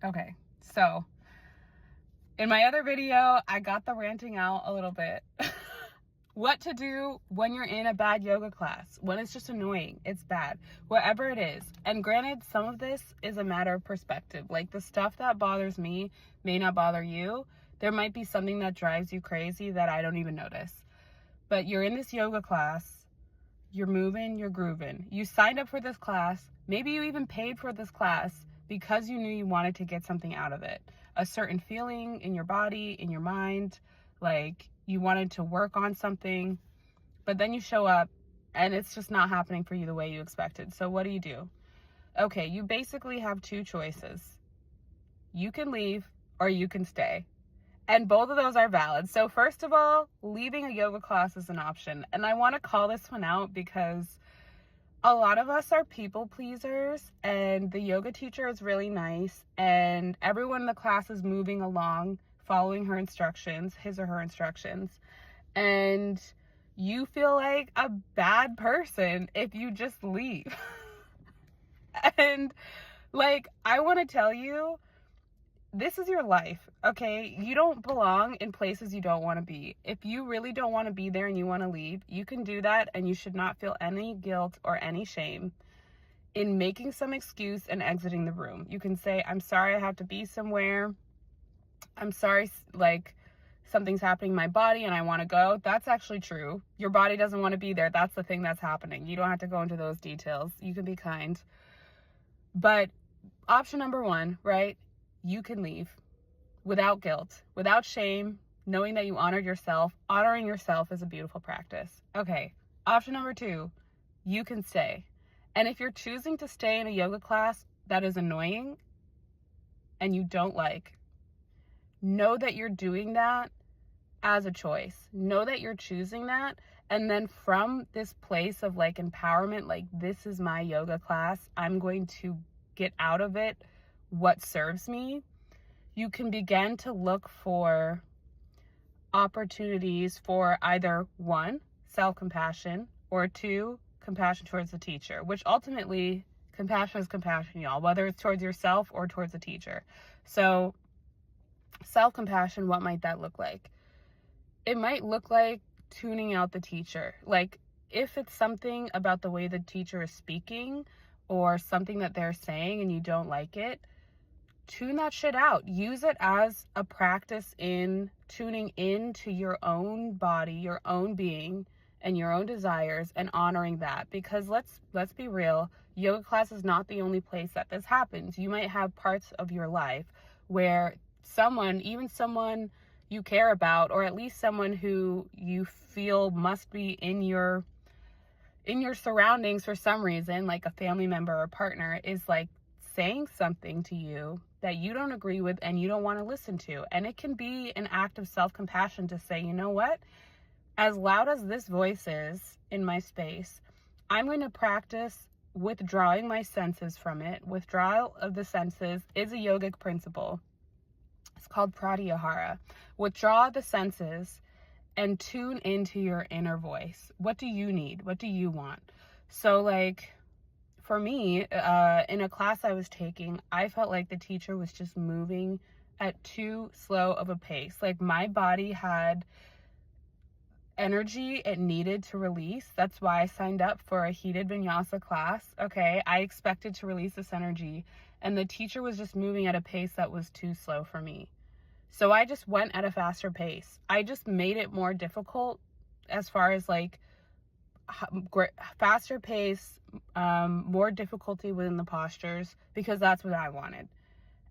Okay, so in my other video, I got the ranting out a little bit. What to do when you're in a bad yoga class, when it's just annoying, it's bad, whatever it is. And granted, some of this is a matter of perspective. Like the stuff that bothers me may not bother you. There might be something that drives you crazy that I don't even notice. But you're in this yoga class, you're moving, you're grooving. You signed up for this class. Maybe you even paid for this class because you knew you wanted to get something out of it. A certain feeling in your body, in your mind, like you wanted to work on something, but then you show up and it's just not happening for you the way you expected. So what do? Okay, you basically have two choices. You can leave or you can stay. And both of those are valid. So first of all, leaving a yoga class is an option. And I want to call this one out because a lot of us are people pleasers and the yoga teacher is really nice and everyone in the class is moving along, following her instructions, his or her instructions. And you feel like a bad person if you just leave. And like, I want to tell you, this is your life, okay? You don't belong in places you don't want to be. If you really don't want to be there and you want to leave, you can do that, and you should not feel any guilt or any shame in making some excuse and exiting the room. You can say, I'm sorry I have to be somewhere. I'm sorry, like, something's happening in my body and I want to go. That's actually true. Your body doesn't want to be there. That's the thing that's happening. You don't have to go into those details. You can be kind. But option number one, right? You can leave without guilt, without shame, knowing that you honored yourself. Honoring yourself is a beautiful practice. Okay, option number two, you can stay. And if you're choosing to stay in a yoga class that is annoying and you don't like, know that you're doing that as a choice. Know that you're choosing that. And then from this place of like empowerment, like this is my yoga class, I'm going to get out of it what serves me, you can begin to look for opportunities for either one, self-compassion, or two, compassion towards the teacher, which ultimately compassion is compassion, y'all, whether it's towards yourself or towards the teacher. So self-compassion, what might that look like? It might look like tuning out the teacher. Like if it's something about the way the teacher is speaking or something that they're saying and you don't like it, tune that shit out. Use it as a practice in tuning into your own body, your own being, and your own desires, and honoring that. Because let's be real, yoga class is not the only place that this happens. You might have parts of your life where someone, even someone you care about, or at least someone who you feel must be in your surroundings for some reason, like a family member or partner, is like saying something to you that you don't agree with and you don't want to listen to. And it can be an act of self-compassion to say, you know what? As loud as this voice is in my space, I'm going to practice withdrawing my senses from it. Withdrawal of the senses is a yogic principle. It's called pratyahara. Withdraw the senses and tune into your inner voice. What do you need? What do you want? So like, for me, in a class I was taking, I felt like the teacher was just moving at too slow of a pace. Like my body had energy it needed to release. That's why I signed up for a heated vinyasa class. Okay, I expected to release this energy, and the teacher was just moving at a pace that was too slow for me. So I just went at a faster pace. I just made it more difficult as far as like faster pace, more difficulty within the postures, because that's what I wanted.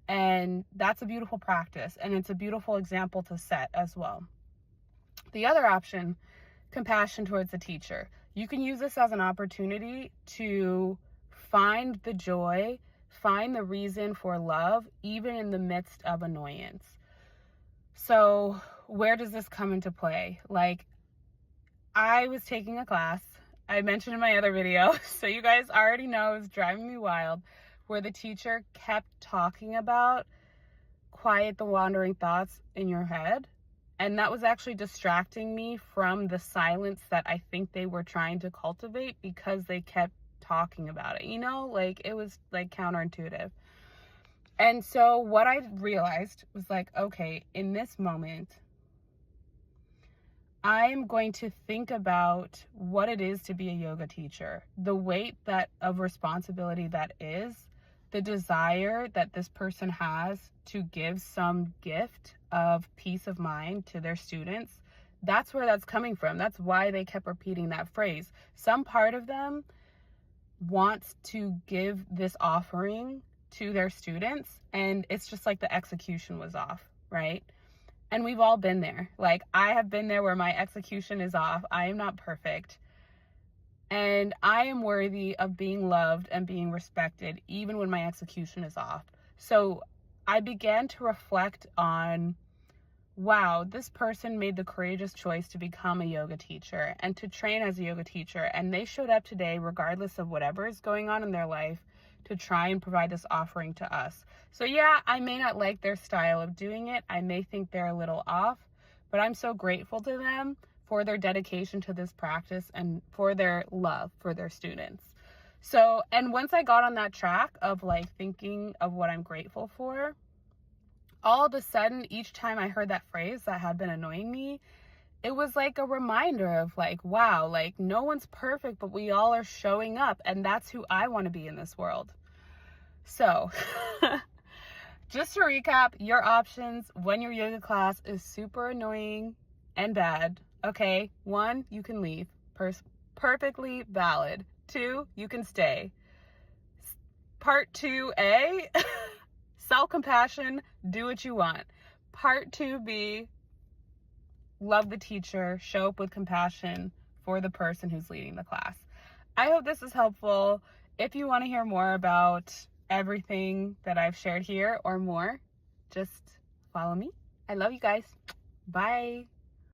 And that's a beautiful practice, and it's a beautiful example to set as well. The other option, compassion towards the teacher. You can use this as an opportunity to find the joy, find the reason for love, even in the midst of annoyance. So where does this come into play? Like, I was taking a class, I mentioned in my other video, so you guys already know it's driving me wild, where the teacher kept talking about quiet the wandering thoughts in your head. And that was actually distracting me from the silence that I think they were trying to cultivate, because they kept talking about it, you know, like it was like counterintuitive. And so what I realized was like, okay, in this moment, I'm going to think about what it is to be a yoga teacher, the weight that of responsibility that is, the desire that this person has to give some gift of peace of mind to their students. That's where that's coming from. That's why they kept repeating that phrase. Some part of them wants to give this offering to their students, and it's just like the execution was off, right? And we've all been there. Like, I have been there where my execution is off. I am not perfect. And I am worthy of being loved and being respected, even when my execution is off. So I began to reflect on, wow, this person made the courageous choice to become a yoga teacher and to train as a yoga teacher. And they showed up today, regardless of whatever is going on in their life, to try and provide this offering to us. So yeah, I may not like their style of doing it. I may think they're a little off, but I'm so grateful to them for their dedication to this practice and for their love for their students. So, and once I got on that track of like thinking of what I'm grateful for, all of a sudden, each time I heard that phrase that had been annoying me, it was like a reminder of like, wow, like no one's perfect, but we all are showing up, and that's who I want to be in this world. So just to recap, your options when your yoga class is super annoying and bad. Okay, 1, you can leave. Perfectly valid. 2, you can stay. Part 2A, self-compassion, do what you want. Part 2B, love the teacher, show up with compassion for the person who's leading the class. I hope this is helpful. If you want to hear more about everything that I've shared here or more, just follow me. I love you guys. Bye.